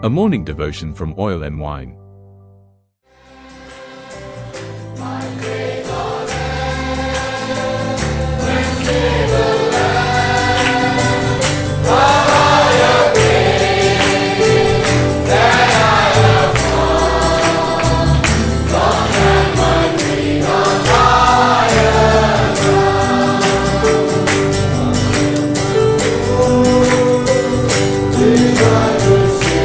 A morning devotion from Oil and Wine. Desire to sing.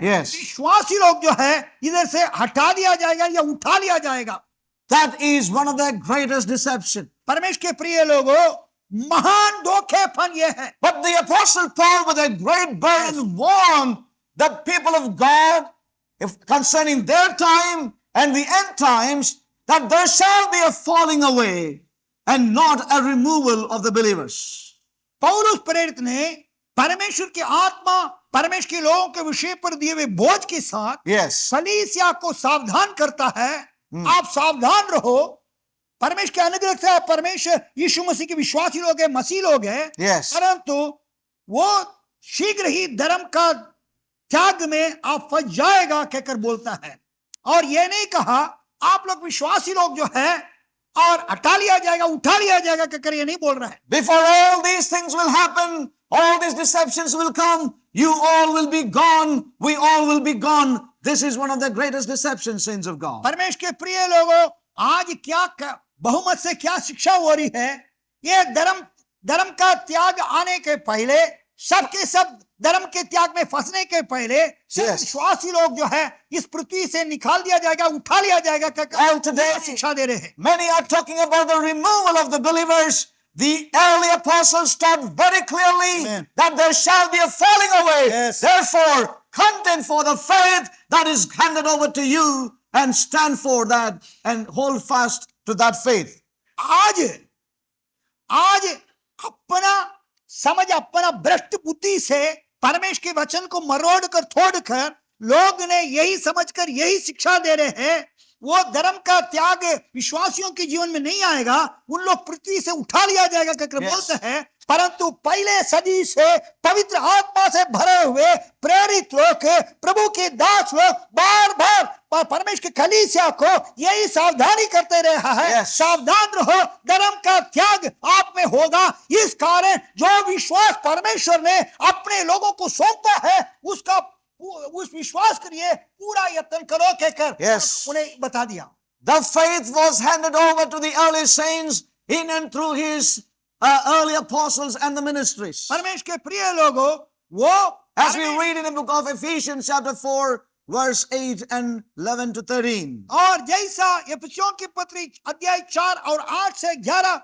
है Yes. विश्वासी लोग जो है इधर से हटा दिया जाएगा या उठा लिया जाएगा. That is one of the greatest deception. परमेश्वर के प्रिय लोगों, महान धोखेपन ये है. But the Apostle Paul with a great burden warned the people of God if concerning their time and the end times that there shall be a falling away and not a removal of the believers. पौलुस प्रेरित ने परमेश्वर की आत्मा परमेश्वर के लोगों के विषय पर दिए हुए बोझ के साथ Yes. कलीसिया को सावधान करता है. आप सावधान रहो. परमेश्वर के अनुग्रह से आप परमेश्वर यीशु मसीह के विश्वासी लोग हैं, मसीह लोग हैं. Yes. परंतु वो शीघ्र ही धर्म का त्याग में आप फंस जाएगा कहकर बोलता है. और ये नहीं कहा आप लोग विश्वासी लोग जो है और हटा लिया जाएगा, उठा लिया जाएगा कहकर ये नहीं बोल रहा है. Before all these things will happen, all these deceptions will come, you all will be gone, we all will be gone. This is one of the greatest deceptions, saints of God. परमेश्वर के प्रिय लोगों, आज क्या बहुमत से क्या शिक्षा हो रही है. ये धर्म का त्याग आने के पहले, सबके सब धर्म के त्याग में फंसने के पहले सिर्फ Yes. विश्वासी लोग जो है इस पृथ्वी से निकाल दिया जाएगा, उठा लिया जाएगा And today, शिक्षा दे रहे हैं. many are talking about the removal of the believers. The early apostles taught very clearly Amen. that there shall be a falling away. Yes. Therefore, contend for the faith that is handed over to you and stand for that and hold fast to that faith. आज अपना समझ, अपना भ्रष्ट बुद्धि से परमेश्वर के वचन को मरोड़ कर तोड़ कर लोग ने यही समझकर यही शिक्षा दे रहे हैं वो धर्म का त्याग विश्वासियों के जीवन में नहीं आएगा, उन लोग पृथ्वी से उठा लिया जाएगा कहकर बोलते हैं. परंतु पहले सदी से पवित्र आत्मा से भरे हुए प्रेरित लोग, प्रभु के दास लोग बार बार परमेश्वर की कलीसिया को यही सावधानी करते रहा है. Yes. सावधान रहो, धर्म का त्याग आप में होगा. इस कारण जो विश्वास परमेश्वर ने अपने लोगों को सौंपा है उस विश्वास के लिए पूरा यत्न करो कहकर Yes. उन्हें बता दिया. The faith was handed over to the early saints in and through his early apostles and the ministries. परमेश्वर के प्रिय लोगों, वो As we read in the book of Ephesians chapter 4 verse 8 and 11 to 13. और जैसा इफिसियों की पत्री अध्याय 4 और 8 से 11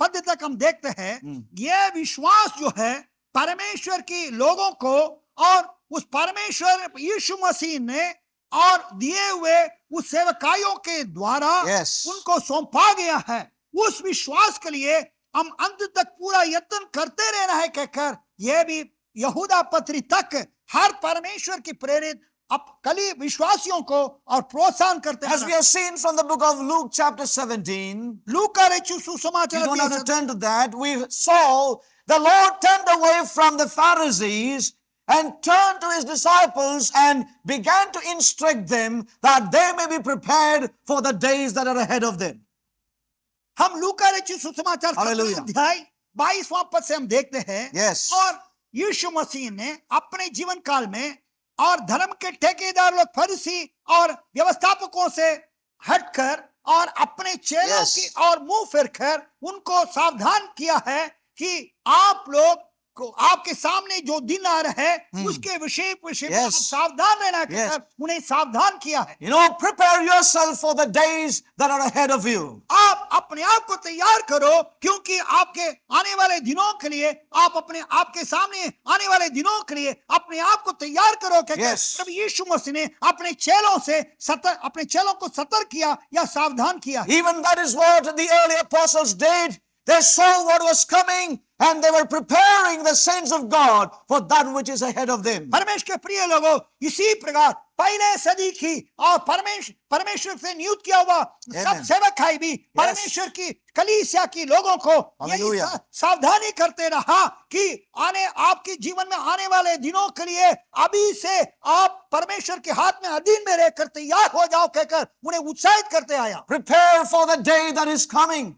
पद तक हम देखते हैं. ये विश्वास जो है परमेश्वर की लोगों को और उस परमेश्वर यीशु मसीह ने और दिए हुए उस सेवकायों के द्वारा Yes. उनको सौंपा गया है. उस विश्वास के लिए हम अंत तक पूरा यत्न करते रहना है कहकर यह भी यहूदा पत्री तक हर परमेश्वर की प्रेरित अब कली विश्वासियों को और प्रोत्साहन करते As we हैं. have seen from the book of Luke chapter 17, लूका रचित you सुसमाचार don't have to अध्याय turn to that. We saw the Lord turned away from the Pharisees and turned to his disciples and began to instruct them that they may be prepared for the days that are ahead of them. हम लूका रचित सुसमाचार Hallelujah. अध्याय 22वां पद से हम देखते हैं. Yes. और यीशु मसीह ने अपने जीवन काल में और धर्म के ठेकेदार लोग फरीसी और व्यवस्थापकों से हटकर और अपने चेलों Yes. की और मुंह फेरकर उनको सावधान किया है कि आप लोग को आपके सामने जो दिन आ रहा है उसके विषय में Yes. आप सावधान रहना Yes. कहकर उन्हें सावधान किया है. You know, prepare yourself for the days that are ahead of you. आप अपने आप को तैयार करो क्योंकि आपके आने वाले दिनों के लिए आपके सामने आने वाले दिनों के लिए अपने आप को तैयार करो कहकर Yes. प्रभु यीशु मसीह ने अपने चेलों को सतर्क किया या सावधान किया. Even that is what the early apostles did. They saw what was coming and they were preparing the saints of God for that which is ahead of them. परमेश्वर के प्रिय लोगों, इसी प्रकार पहले सदी की और परमेश्वर से नियुक्त किया हुआ सब सेवकाई भी परमेश्वर की कलीसिया की लोगों को यही Hallelujah. सावधानी करते रहा कि आपके जीवन में आने वाले दिनों के लिए अभी से आप परमेश्वर के हाथ में अधीन में रहकर तैयार हो जाओ कहकर उन्हें उत्साहित करते आया. Prepare for the day that is coming.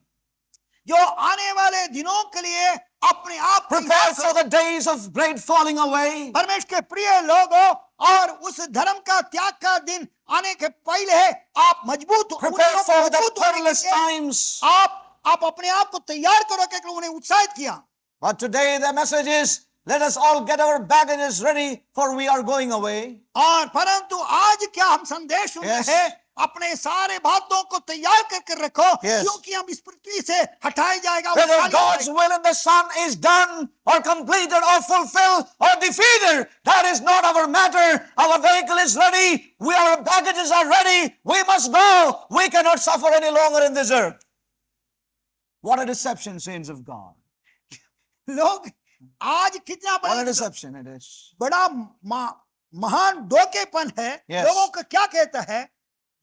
जो आने वाले दिनों के लिए अपने आप Prepare for the days of great falling away. परमेश्वर के प्रिय लोगों और उस धर्म का त्याग का दिन आने के पहले आप मजबूत Prepare for the होने के perilous लिए times. आप अपने आप को तैयार करो कि उन्हें उत्साहित किया. But today the message is let us all get our baggages ready, for we are going away. और परंतु आज क्या हम संदेश सुन Yes. रहे हैं, अपने सारे बातों को तैयार करके रखो, Yes. क्योंकि हम इस पृथ्वी से हटाए जाएगा, Whether उठा लिया God's जाएगा। will in the Son is done or completed or fulfilled or defeated, that is not our matter. Our vehicle is ready. Our baggages are ready. We must go. We cannot suffer any longer in this earth. What a deception, saints of God. लोग आज कितना What a बड़ा deception it is. महान धोखेपन है। Yes. लोगों को क्या कहता है,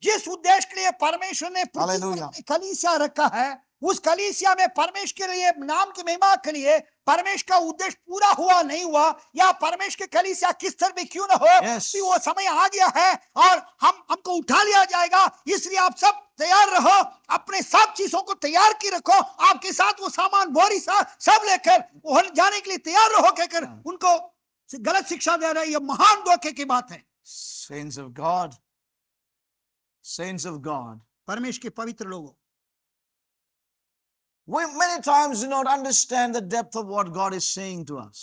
जिस उद्देश्य के लिए परमेश्वर ने पृथ्वी पर Hallelujah. अपनी कलीसिया रखा है, उस कलीसिया में परमेश्वर के लिए, नाम की महिमा के लिए परमेश्वर का उद्देश्य पूरा हुआ नहीं हुआ, या परमेश्वर की कलीसिया किस तरह भी क्यों ना हो, Yes. भी वो समय आ गया है और हमको उठा लिया जाएगा। इसलिए आप सब तैयार रहो, अपने सब चीजों को तैयार की रखो, आपके साथ वो सामान बोरी सब लेकर वो जाने के लिए तैयार रहो, कहकर उनको गलत शिक्षा दे रहे हैं। ये महान धोखे की बात है। Saints of God. Saints of God. परमेश्वर के पवित्र लोगों, We many times do not understand the depth of what God is saying to us.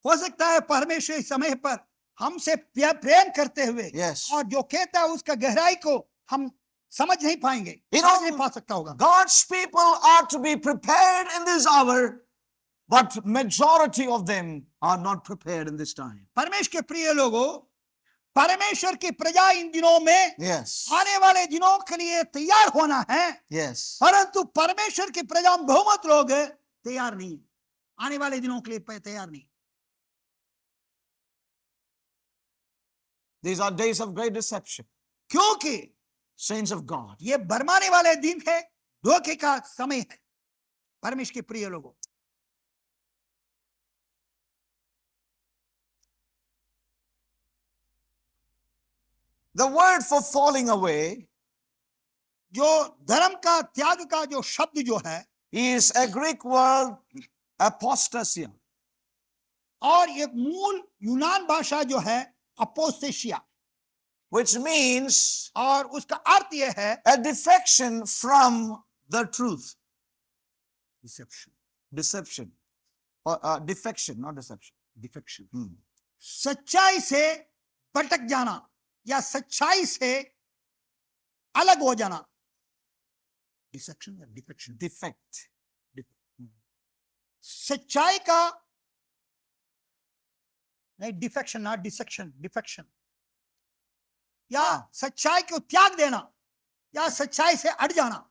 हो सकता है परमेश्वर इस समय पर हमसे प्रेम करते हुए Yes. और जो कहता है उसका गहराई को हम समझ नहीं पाएंगे, You know, समझ नहीं पा सकता होगा। God's people are to be prepared in this hour, but majority of them are not prepared in this time. परमेश्वर के प्रिय लोगों, परमेश्वर की प्रजा इन दिनों में, Yes. आने वाले दिनों के लिए तैयार होना है, Yes. परंतु परमेश्वर की प्रजा में बहुमत लोग तैयार नहीं, आने वाले दिनों के लिए तैयार नहीं। These are days of great deception. क्योंकि Saints of God. ये भरमाने वाले दिन है, धोखे का समय है। परमेश्वर के प्रिय लोगों, The word for falling away जो धर्म का त्याग का जो शब्द जो है, is a Greek word apostasia. और एक मूल यूनान भाषा जो है अपोस्टेशिया, Which means और उसका अर्थ यह है a defection from the truth. Deception. Or defection, not deception. Defection, Hmm. सच्चाई से भटक जाना या सच्चाई से अलग हो जाना। डिसेप्शन या डिफेक्शन, Defect. सच्चाई का नहीं, डिफेक्शन ना डिसेक्शन, डिफेक्शन या सच्चाई को त्याग देना या सच्चाई से अट जाना।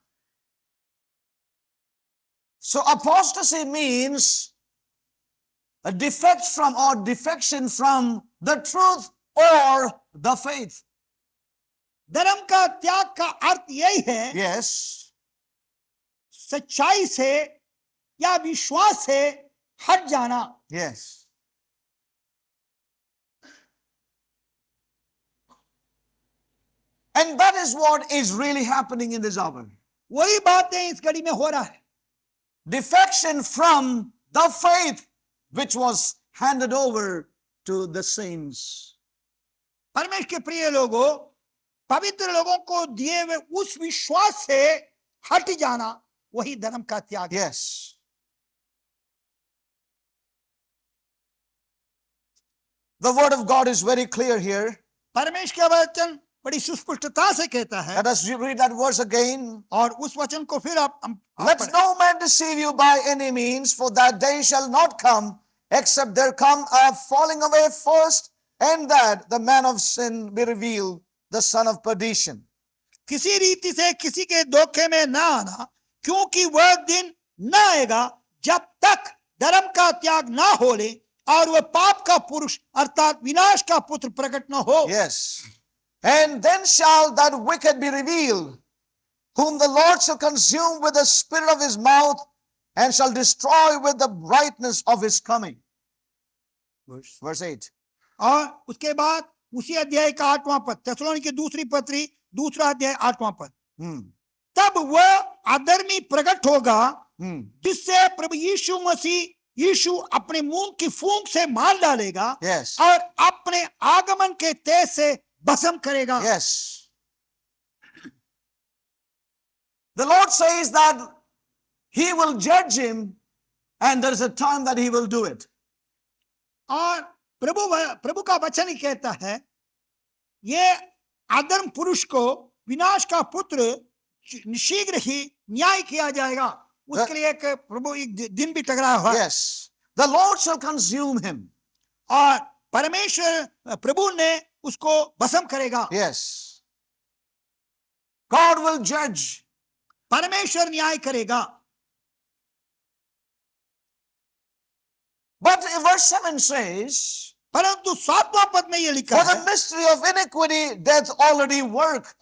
So apostasy means a defect from or defection from the truth or the faith. धर्म का त्याग का अर्थ यही है, Yes. सच्चाई से या विश्वास से हट जाना। Yes. And that is what is really happening in this hour. वही बातें इस घड़ी में हो रहा है। Defection from the faith which was handed over to the saints. परमेश्वर के प्रिय लोगों, पवित्र लोगों को दिए हुए उस विश्वास से हट जाना, वही धर्म का त्याग है। Yes. The word of God is very clear here. परमेश्वर का वचन बड़ी सुस्पष्टता से कहता है, Let us read that verse again. और उस वचन को फिर आप Let पढ़ें। no man deceive you by any means, for that day shall not come, except there come a falling away first, and that the man of sin be revealed, the son of perdition. किसी रीति से किसी के धोखे में ना आना, क्योंकि वह दिन न आएगा जब तक धर्म का त्याग ना हो ले और वह पाप का पुरुष अर्थात विनाश का पुत्र प्रकट न हो। Yes. And then shall that wicked be revealed, whom the Lord shall consume with the spirit of his mouth, and shall destroy with the brightness of his coming. Verse 8. और उसके बाद उसी अध्याय का 8वां पद, थिस्सलुनीके की दूसरी पत्री दूसरा अध्याय 8वां पद, तब वह अधर्मी प्रकट होगा जिससे प्रभु यीशु मसीह यीशु अपने मुंह की फूंक से मार डालेगा। Yes. और अपने आगमन के तेज से भस्म करेगा। Yes. The Lord says that he will judge him, and there is a time that he will do it. और प्रभु का वचन ही कहता है ये अधर्म पुरुष को विनाश का पुत्र शीघ्र ही न्याय किया जाएगा। उसके लिए एक प्रभु एक दिन भी टकराया हुआ है। Yes. The Lord shall consume him. और परमेश्वर प्रभु ने उसको भस्म करेगा। Yes. God will judge. परमेश्वर न्याय करेगा। But verse 7 says, परंतु 7वां पद में ये लिखा for the है, mystery of iniquity doth already work.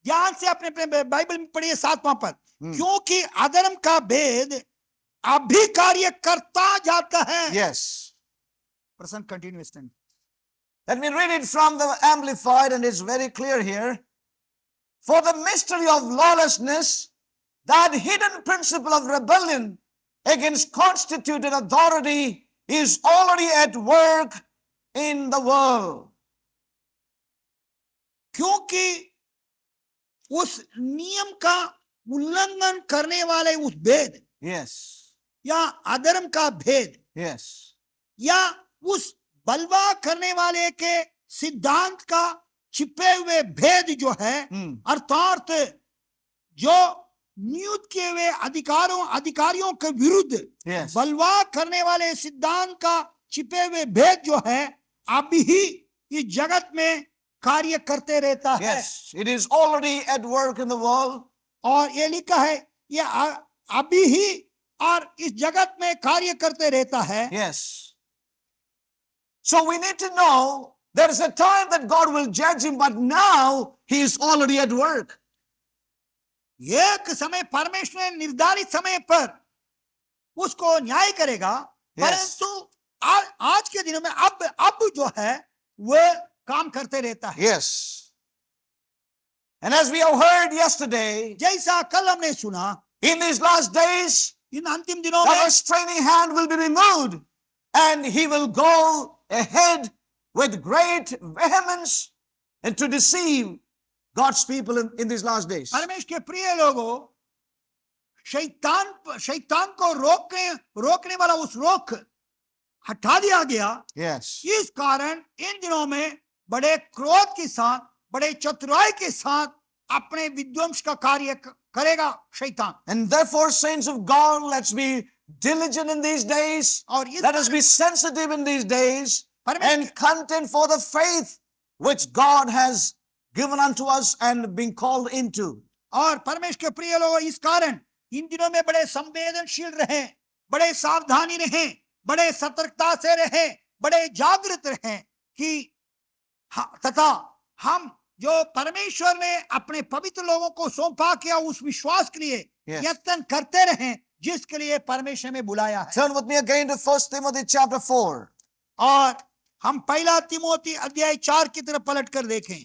ध्यान से अपने बाइबल में पढ़िए 7वां पद, क्योंकि अधर्म का भेद अभी कार्य करता जाता है। Yes. Present continuous tense. Let me read it from the Amplified, and it's very clear here. For the mystery of lawlessness, that hidden principle of rebellion against constituted authority, is already at work in the world. क्योंकि उस नियम का उल्लंघन करने वाले उस भेद Yes. या अधर्म का भेद Yes. या उस बलवा करने वाले के सिद्धांत का छिपे हुए भेद जो है, अर्थात जो नियुक्त किए हुए अधिकारियों के विरुद्ध Yes. बलवा करने वाले सिद्धांत का छिपे हुए भेद जो है अभी ही इस जगत में कार्य करते रहता है। Yes. It is already at work in the world. और ये लिखा है ये अभी ही और इस जगत में कार्य करते रहता है। Yes. So we need to know there is a time that God will judge him, but now he is already at work. एक समय परमेश्वर ने निर्धारित समय पर उसको न्याय करेगा, परंतु आज के दिनों में अब जो है वह काम करते रहता है। Yes. And as we have heard yesterday, जैसा कल हमने सुना, in these last days, इन अंतिम दिनों the में restraining hand will be removed, and he will go ahead with great vehemence and to deceive God's people in these last days. परमेश्वर के प्रिय लोगों, शैतान को रोकने वाला उस रोक हटा दिया गया। Yes. इस कारण इन दिनों में बड़े क्रोध के साथ, बड़े चतुराई के साथ अपने विध्वंस का कार्य करेगा शैतान। And therefore, saints of God, let's be diligent in these days. और Let us be sensitive in these days परमेश्वर and contend for the faith which God has given unto us and been called into. और परमेश्वर के प्रिय लोगों, इस कारण इन दिनों में बड़े संवेदनशील रहें, बड़े सावधानी रहें, बड़े सतर्कता से रहें, बड़े जागृत रहें कि तथा हम जो परमेश्वर ने अपने पवित्र लोगों को सौंपा किया उस विश्वास के लिए यत्न करते रहें जिसके लिए परमेश्वर में बुलाया है। Turn with me again to 1 Timothy chapter 4. और हम पहला तिमोथी अध्याय 4 की तरफ पलट कर देखें।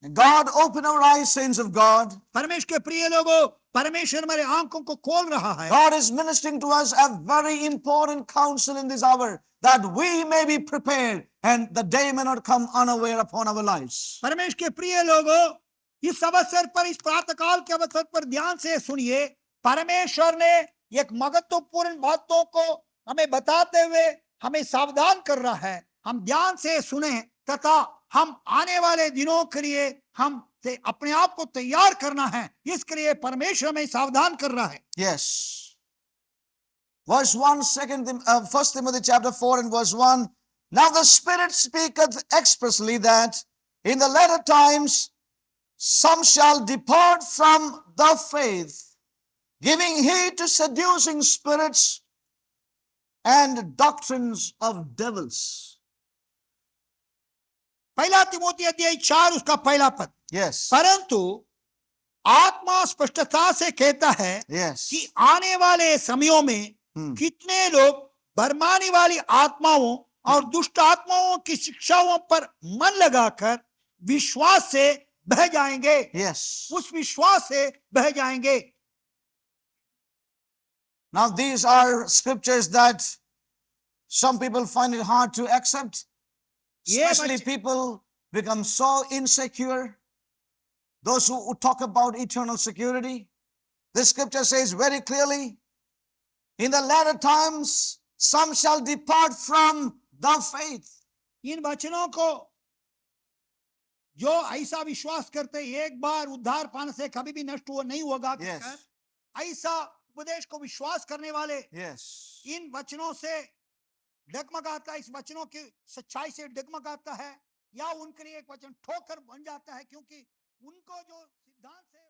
God, open our eyes, saints of God. परमेश्वर के प्रिय लोगों, परमेश्वर हमारे आंखों को खोल रहा है। God is ministering to us a very important counsel in this hour, that we may be prepared and the day may not come unaware upon our lives. परमेश्वर के प्रिय लोगों, इस अवसर पर, इस प्रातःकाल के अवसर पर ध्यान से सुनिए। परमेश्वर ने एक महत्वपूर्ण बातों को हमें बताते हुए हमें सावधान कर रहा है। हम ध्यान से सुने तथा हम आने वाले दिनों के लिए हम अपने आप को तैयार करना है, इसके लिए परमेश्वर हमें सावधान कर रहा है। Yes. Verse 1, 1 Timothy chapter 4 and verse 1. Now the Spirit speaketh expressly that in the latter times some shall depart from the faith, giving heed to seducing spirits and doctrines of devils. पहला तिमोथी अध्याय 4 उसका पहला पद। Yes. परंतु आत्मा स्पष्टता से कहता है Yes. कि आने वाले समयों में कितने लोग भरमाने वाली आत्माओं और दुष्ट आत्माओं की शिक्षाओं पर मन लगाकर विश्वास से बह जाएंगे। Yes. उस विश्वास से बह जाएंगे। Now these are scriptures that some people find it hard to accept. Especially people become so insecure. Those who talk about eternal security. The scripture says very clearly, in the latter times, some shall depart from the faith. इन वचनों को जो ऐसा विश्वास करते एक बार उद्धार पाने से कभी भी नष्ट हुआ नहीं होगा, Yes. ऐसा उपदेश को विश्वास करने वाले Yes. इन वचनों से डगमगाता है, इस वचनों की सच्चाई से डगमगाता है, या उनके लिए एक वचन ठोकर बन जाता है, क्योंकि उनको जो सिद्धांत है